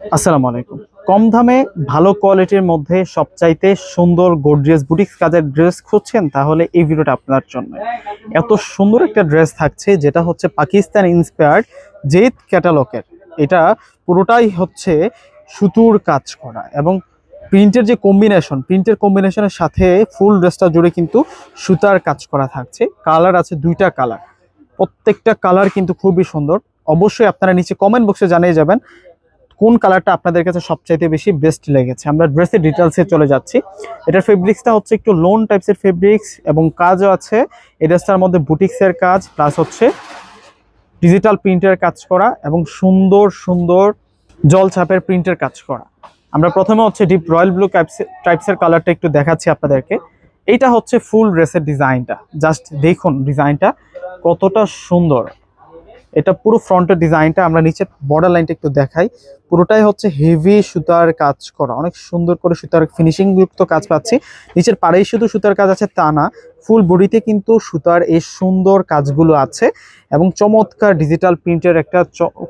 আসসালামু আলাইকুম। কম দামে ভালো কোয়ালিটির মধ্যে সবচাইতে সুন্দর গর্জিয়াস বুটিক্স কাজের ড্রেস খুঁজছেন, তাহলে এই ভিডিওটা আপনার জন্য। এত সুন্দর একটা ড্রেস থাকছে যেটা হচ্ছে পাকিস্তান ইন্সপায়ার্ড জেদ ক্যাটালগের। এটা পুরোটাই হচ্ছে সুতোর কাজ করা এবং প্রিন্টের যে কম্বিনেশন, প্রিন্টের কম্বিনেশনের সাথে ফুল ড্রেসটা জুড়ে কিন্তু সুতার কাজ করা থাকছে। কালার আছে দুইটা কালার, প্রত্যেকটা কালার কিন্তু খুবই সুন্দর। অবশ্যই আপনারা নিচে কমেন্ট বক্সে জানিয়ে যাবেন কোন কালারটা আপনাদের কাছে সবচাইতে বেশি বেস্ট লেগেছে। আমরা ড্রেসের ডিটেলসে চলে যাচ্ছি। এটার ফেব্রিক্সটা হচ্ছে একটু লোন টাইপসের ফেব্রিক্স এবং কাজও আছে এই ড্রেসটার মধ্যে বুটিক্সের কাজ, প্লাস হচ্ছে ডিজিটাল প্রিন্টের কাজ করা এবং সুন্দর সুন্দর জল ছাপের প্রিন্টের কাজ করা। আমরা প্রথমে হচ্ছে ডিপ রয়্যাল ব্লু টাইপসের কালারটা একটু দেখাচ্ছি আপনাদেরকে। এইটা হচ্ছে ফুল ড্রেসের ডিজাইনটা, জাস্ট দেখুন ডিজাইনটা কতটা সুন্দর। এটা পুরো ফ্রন্টের ডিজাইনটা, আমরা নিচের বর্ডার লাইনটা একটু দেখাই। পুরোটাই হচ্ছে হেভি সুতার কাজ করা, অনেক সুন্দর করে সুতার ফিনিশিং যুক্ত কাজ পাচ্ছি। নিচের পাড়েই শুধু সুতার কাজ আছে তা না, ফুল বডিতে কিন্তু সুতার এই সুন্দর কাজগুলো আছে এবং চমৎকার ডিজিটাল প্রিন্টের একটা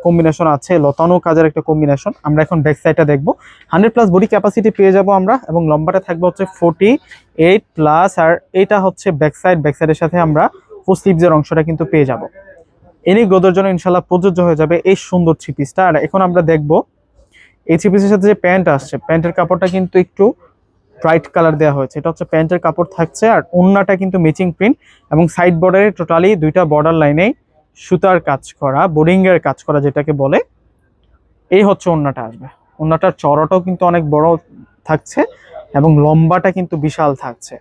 কম্বিনেশন আছে, লতানো কাজের একটা কম্বিনেশন। আমরা এখন ব্যাক সাইডটা দেখবো। 100+ বডি ক্যাপাসিটি পেয়ে যাব আমরা এবং লম্বাটা থাকবে হচ্ছে 48+। আর এটা হচ্ছে ব্যাক সাইডের সাথে আমরা ফুল স্লিভসের অংশটা কিন্তু পেয়ে যাব। এনি গ্রোথের জন্য ইনশাল্লাহ প্রযোজ্য হয়ে যাবে এই সুন্দর থ্রি পিসটা। আর এখন আমরা দেখব এই থ্রি পিসের সাথে যে প্যান্ট আসছে, প্যান্টের কাপড়টা কিন্তু একটু ব্রাইট কালার দেওয়া হয়েছে। এটা হচ্ছে প্যান্টের কাপড় থাকছে, আর ওড়নাটা কিন্তু ম্যাচিং প্রিন্ট এবং সাইড বর্ডারে টোটালি দুইটা বর্ডার লাইনে সুতার কাজ করা, বোর্ডিং এর কাজ করা যেটাকে বলে। এই হচ্ছে ওড়নাটা আসবে। ওড়নাটার চড়াটাও কিন্তু অনেক বড় থাকছে এবং লম্বাটা কিন্তু বিশাল থাকছে।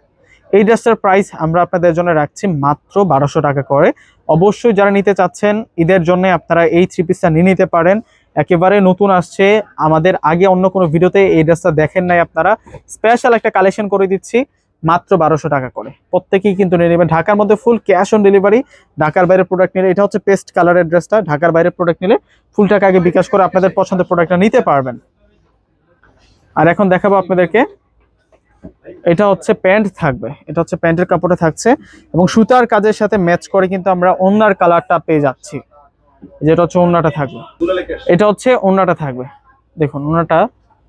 এই ড্রেসটার প্রাইস আমরা আপনাদের জন্য রাখছি মাত্র 1200 টাকা করে। অবশ্যই যারা নিতে চাচ্ছেন ঈদের জন্য আপনারা এই থ্রি পিসটা নিয়ে নিতে পারেন। একেবারে নতুন আসছে, আমাদের আগে অন্য কোনো ভিডিওতে এই ড্রেসটা দেখেন নাই আপনারা। স্পেশাল একটা কালেকশন করে দিচ্ছি মাত্র 1200 টাকা করে। প্রত্যেকেই কিন্তু নিয়ে নেবেন। ঢাকার মধ্যে ফুল ক্যাশ অন ডেলিভারি। ঢাকার বাইরে প্রোডাক্ট নিলে, এটা হচ্ছে পেস্ট কালারের ড্রেসটা, ঢাকার বাইরে প্রোডাক্ট নিলে ফুল টাকা আগে বিকাশ করে আপনাদের পছন্দের প্রোডাক্টটা নিতে পারবেন। আর এখন দেখাবো আপনাদেরকে, এটা হচ্ছে প্যান্ট থাকবে, এটা হচ্ছে প্যান্টের কাপড়ে থাকছে এবং সুতার কাজের সাথে ম্যাচ করে কিন্তু আমরা ওড়নার কালারটা পেয়ে যাচ্ছি। যেটা হচ্ছে ওড়নাটা থাকবে, এটা হচ্ছে ওড়নাটা থাকবে। দেখুন ওড়নাটা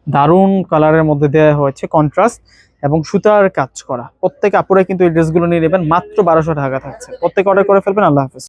দারুণ কালারের মধ্যে দেওয়া হয়েছে, কন্ট্রাস্ট এবং সুতার কাজ করা। প্রত্যেক আপুরে কিন্তু এই ড্রেসগুলো নিয়ে নেবেন, মাত্র 1200 টাকা থাকছে। প্রত্যেকে অর্ডার করে ফেলবেন। আল্লাহ হাফেজ।